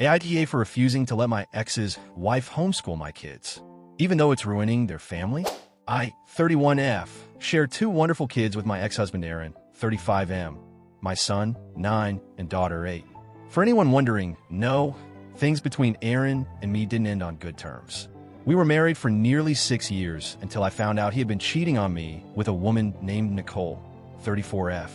AITA for refusing to let my ex's wife homeschool my kids, even though it's ruining their family. I, 31F, share two wonderful kids with my ex-husband Aaron, 35M, my son, 9, and daughter, 8. For anyone wondering, no, things between Aaron and me didn't end on good terms. We were married for nearly 6 years until I found out he had been cheating on me with a woman named Nicole, 34F.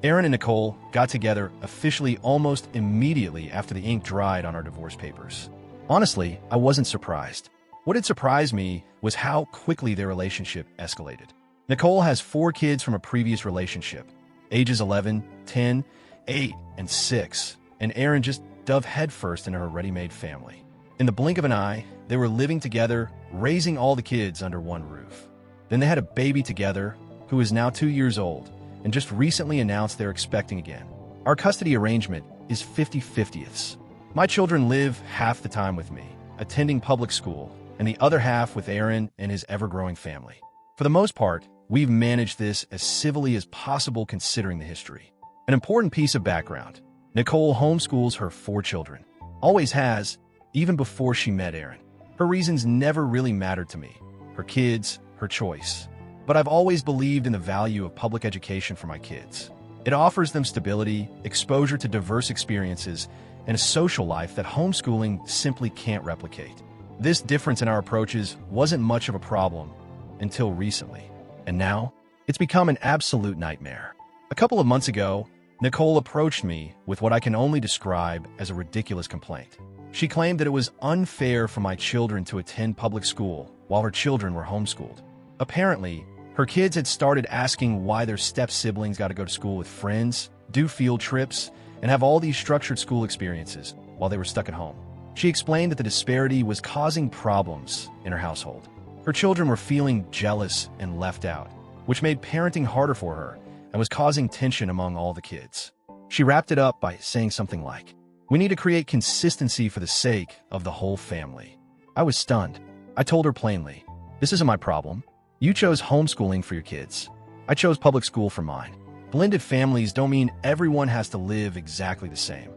Aaron and Nicole got together officially almost immediately after the ink dried on our divorce papers. Honestly, I wasn't surprised. What had surprised me was how quickly their relationship escalated. Nicole has 4 kids from a previous relationship, ages 11, 10, 8, and 6, and Aaron just dove headfirst into her ready-made family. In the blink of an eye, they were living together, raising all the kids under one roof. Then they had a baby together, who is now 2 years old, and just recently announced they're expecting again. Our custody arrangement is 50-50ths. My children live half the time with me, attending public school, and the other half with Aaron and his ever-growing family. For the most part, we've managed this as civilly as possible considering the history. An important piece of background: Nicole homeschools her 4 children. Always has, even before she met Aaron. Her reasons never really mattered to me. Her kids, her choice. But I've always believed in the value of public education for my kids. It offers them stability, exposure to diverse experiences, and a social life that homeschooling simply can't replicate. This difference in our approaches wasn't much of a problem until recently. And now, it's become an absolute nightmare. A couple of months ago, Nicole approached me with what I can only describe as a ridiculous complaint. She claimed that it was unfair for my children to attend public school while her children were homeschooled. Apparently, her kids had started asking why their step-siblings got to go to school with friends, do field trips, and have all these structured school experiences while they were stuck at home. She explained that the disparity was causing problems in her household. Her children were feeling jealous and left out, which made parenting harder for her and was causing tension among all the kids. She wrapped it up by saying something like, "We need to create consistency for the sake of the whole family." I was stunned. I told her plainly, "This isn't my problem. You chose homeschooling for your kids. I chose public school for mine. Blended families don't mean everyone has to live exactly the same."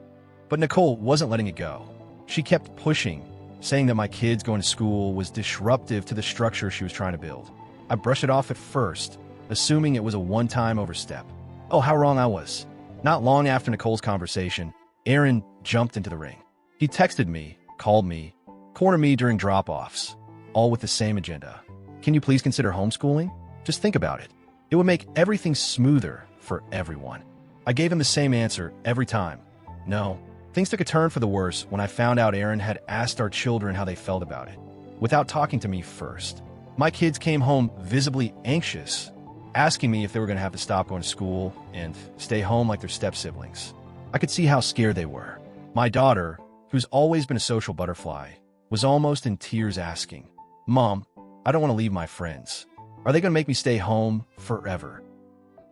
But Nicole wasn't letting it go. She kept pushing, saying that my kids going to school was disruptive to the structure she was trying to build. I brushed it off at first, assuming it was a one-time overstep. Oh, how wrong I was. Not long after Nicole's conversation, Aaron jumped into the ring. He texted me, called me, cornered me during drop-offs, all with the same agenda. "Can you please consider homeschooling? Just think about it. It would make everything smoother for everyone." I gave him the same answer every time. No. Things took a turn for the worse when I found out Aaron had asked our children how they felt about it, without talking to me first. My kids came home visibly anxious, asking me if they were going to have to stop going to school and stay home like their step-siblings. I could see how scared they were. My daughter, who's always been a social butterfly, was almost in tears asking, "Mom, I don't want to leave my friends. Are they going to make me stay home forever?"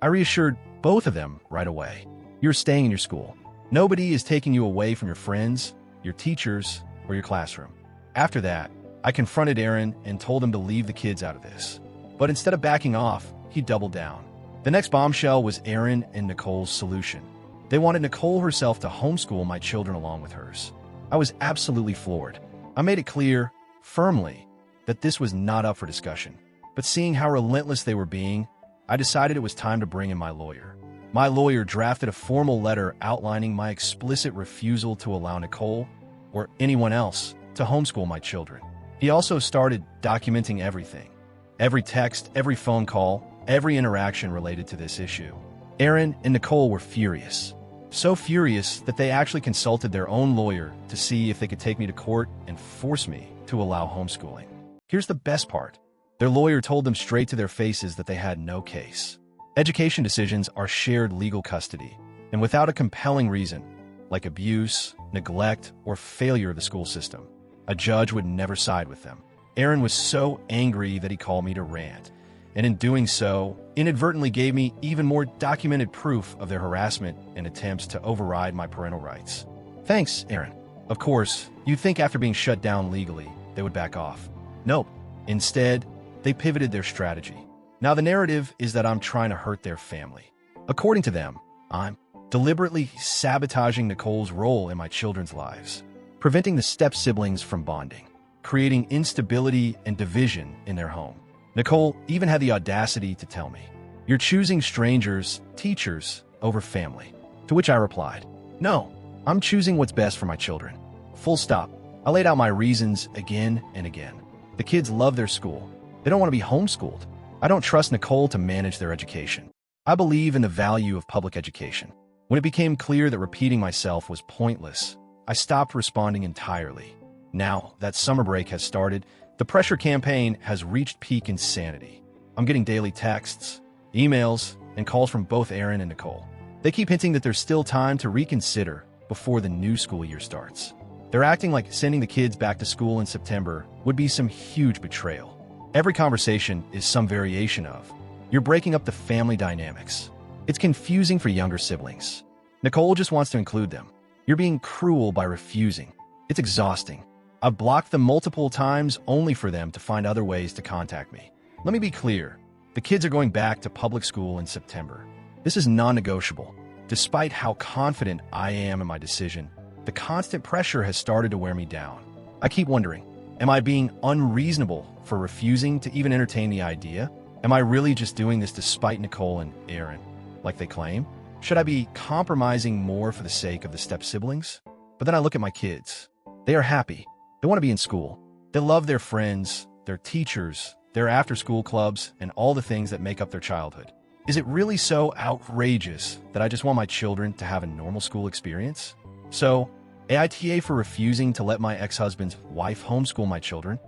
I reassured both of them right away. "You're staying in your school. Nobody is taking you away from your friends, your teachers, or your classroom." After that, I confronted Aaron and told him to leave the kids out of this. But instead of backing off, he doubled down. The next bombshell was Aaron and Nicole's solution. They wanted Nicole herself to homeschool my children along with hers. I was absolutely floored. I made it clear, firmly, that this was not up for discussion. But seeing how relentless they were being, I decided it was time to bring in my lawyer. My lawyer drafted a formal letter outlining my explicit refusal to allow Nicole, or anyone else, to homeschool my children. He also started documenting everything. Every text, every phone call, every interaction related to this issue. Aaron and Nicole were furious. So furious that they actually consulted their own lawyer to see if they could take me to court and force me to allow homeschooling. Here's the best part. Their lawyer told them straight to their faces that they had no case. Education decisions are shared legal custody, and without a compelling reason, like abuse, neglect, or failure of the school system, a judge would never side with them. Aaron was so angry that he called me to rant, and in doing so, inadvertently gave me even more documented proof of their harassment and attempts to override my parental rights. "Thanks, Aaron." Of course, you'd think after being shut down legally, they would back off. Nope. Instead, they pivoted their strategy. Now the narrative is that I'm trying to hurt their family. According to them, I'm deliberately sabotaging Nicole's role in my children's lives. preventing the step-siblings from bonding, creating instability and division in their home. Nicole even had the audacity to tell me, "You're choosing strangers, teachers, over family." To which I replied, "No, I'm choosing what's best for my children. Full stop." I laid out my reasons again and again. The kids love their school. They don't want to be homeschooled. I don't trust Nicole to manage their education. I believe in the value of public education. When it became clear that repeating myself was pointless, I stopped responding entirely. Now that summer break has started, the pressure campaign has reached peak insanity. I'm getting daily texts, emails, and calls from both Aaron and Nicole. They keep hinting that there's still time to reconsider before the new school year starts. They're acting like sending the kids back to school in September would be some huge betrayal. Every conversation is some variation of, "You're breaking up the family dynamics." It's confusing for younger siblings. Nicole just wants to include them. "You're being cruel by refusing." It's exhausting. I've blocked them multiple times only for them to find other ways to contact me. Let me be clear. The kids are going back to public school in September. This is non-negotiable. Despite how confident I am in my decision, the constant pressure has started to wear me down. I keep wondering, am I being unreasonable for refusing to even entertain the idea? Am I really just doing this to spite Nicole and Aaron, like they claim? Should I be compromising more for the sake of the step-siblings? But then I look at my kids. They are happy. They want to be in school. They love their friends, their teachers, their after-school clubs, and all the things that make up their childhood. Is it really so outrageous that I just want my children to have a normal school experience? So, AITA for refusing to let my ex-husband's wife homeschool my children?